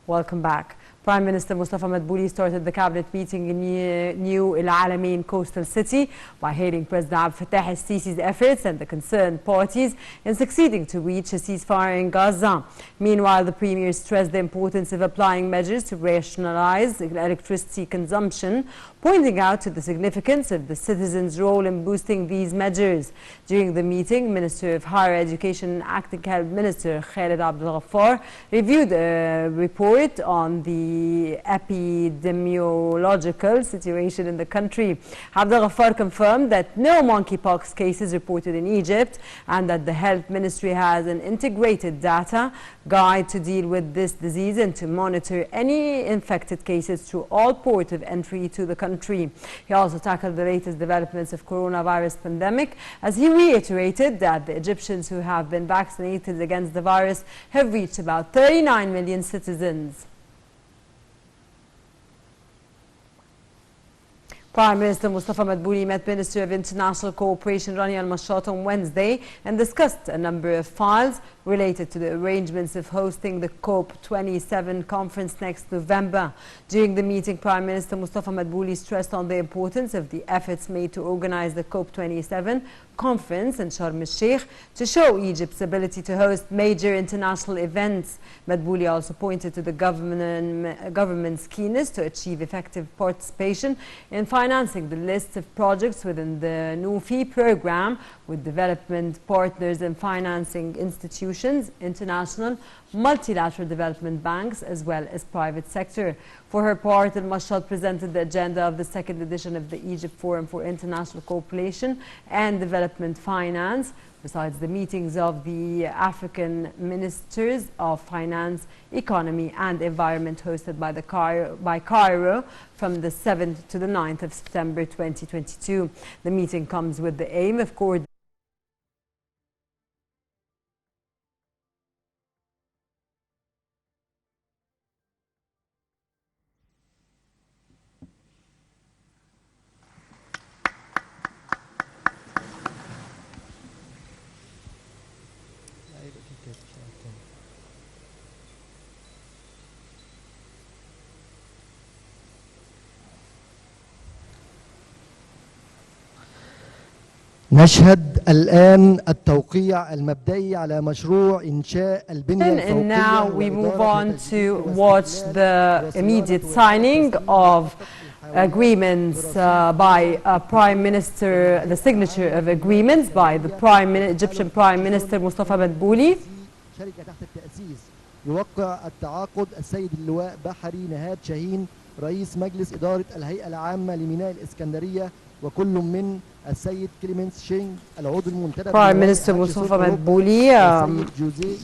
Welcome back. Prime Minister Mustafa Madbouli started the cabinet meeting in New El Alamein coastal city by hailing President Abdel Fattah al-Sisi's efforts and the concerned parties in succeeding to reach a ceasefire in Gaza. Meanwhile, the Premier stressed the importance of applying measures to rationalize electricity consumption, pointing out to the significance of the citizens' role in boosting these measures. During the meeting, Minister of Higher Education and Acting Health Minister Khalid Abdel Ghaffar reviewed a report on the epidemiological situation in the country. Abdel Ghaffar confirmed that no monkeypox cases reported in Egypt and that the Health Ministry has an integrated data guide to deal with this disease and to monitor any infected cases through all ports of entry to the country. He also tackled the latest developments of coronavirus pandemic as he reiterated that the Egyptians who have been vaccinated against the virus have reached about 39 million citizens. Prime Minister Mustafa Madbouli met Minister of International Cooperation Rania Al-Mashat on Wednesday and discussed a number of files related to the arrangements of hosting the COP27 conference next November. During the meeting, Prime Minister Mustafa Madbouli stressed on the importance of the efforts made to organize the COP27 conference in Sharm el-Sheikh to show Egypt's ability to host major international events. Madbouli also pointed to the government's keenness to achieve effective participation in financing the list of projects within the NUFI program with development partners and financing institutions, international, multilateral development banks, as well as private sector. For her part, Al-Mashat presented the agenda of the second edition of the Egypt Forum for International Cooperation and Development Finance, besides the meetings of the African Ministers of Finance, Economy and Environment hosted by Cairo from the 7th to the 9th of September 2022. The meeting comes with the aim of coordinating نشهد الآن التوقيع المبدئي على مشروع إنشاء البنية الفوقية. And now we move on to watch the immediate signing of agreements by Prime Minister, the signature of agreements by the Egyptian Prime Minister Mustafa Madbouli. شركة تحت التأسيس يوقع التعاقد السيد اللواء بحري نهاد شاهين رئيس مجلس إدارة الهيئة العامة لميناء الإسكندرية وكل من السيد كليمنس شينغ العضو المنتدب. Prime Minister Mustafa Madbouli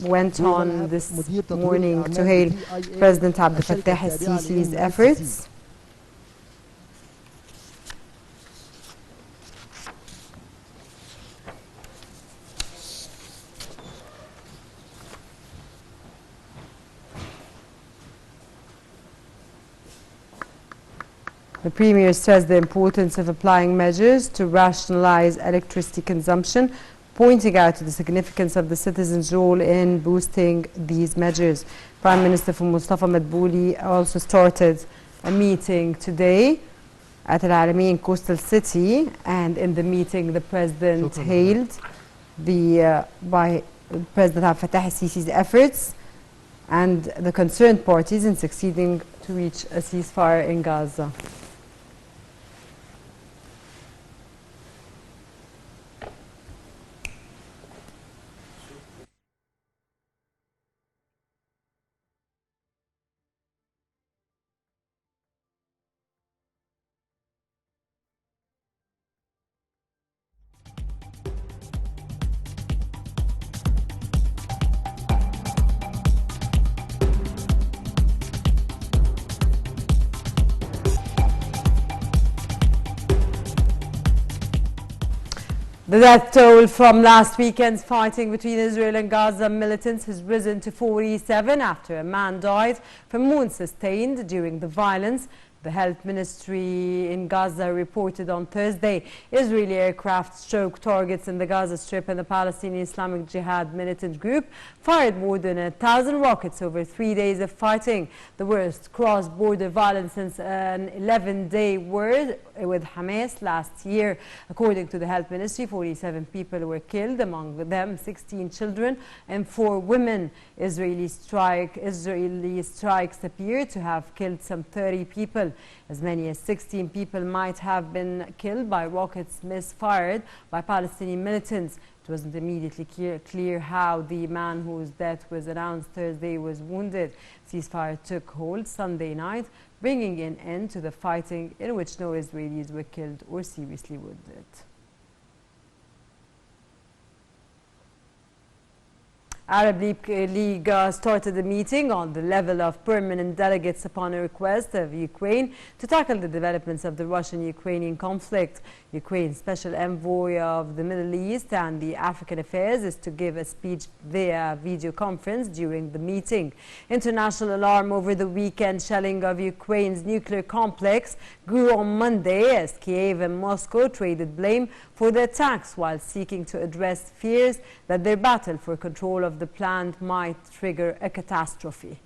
went on this morning to hail President Abdel Fattah al-Sisi's efforts. The Premier stressed the importance of applying measures to rationalize electricity consumption, pointing out to the significance of the citizens' role in boosting these measures. Prime Minister Mustafa Madbouli also started a meeting today at El Alamein coastal city, and in the meeting the President hailed by President Abdel Fattah al-Sisi's efforts and the concerned parties in succeeding to reach a ceasefire in Gaza. The death toll from last weekend's fighting between Israel and Gaza militants has risen to 47 after a man died from wounds sustained during the violence The health ministry in Gaza reported on Thursday Israeli aircraft struck targets in the Gaza Strip, and the Palestinian Islamic Jihad militant group fired more than 1,000 rockets over 3 days of fighting, the worst cross-border violence since an 11-day war with Hamas last year. According to the health ministry, 47 people were killed, among them 16 children and 4 women. Israeli strikes appear to have killed some 30 people. As many as 16 people might have been killed by rockets misfired by Palestinian militants. It wasn't immediately clear how the man whose death was announced Thursday was wounded. Ceasefire took hold Sunday night, bringing an end to the fighting, in which no Israelis were killed or seriously wounded. Arab League started a meeting on the level of permanent delegates upon a request of Ukraine to tackle the developments of the Russian-Ukrainian conflict. Ukraine's special envoy of the Middle East and the African affairs is to give a speech via video conference during the meeting. International alarm over the weekend shelling of Ukraine's nuclear complex grew on Monday as Kiev and Moscow traded blame for the attacks while seeking to address fears that their battle for control of the plant might trigger a catastrophe.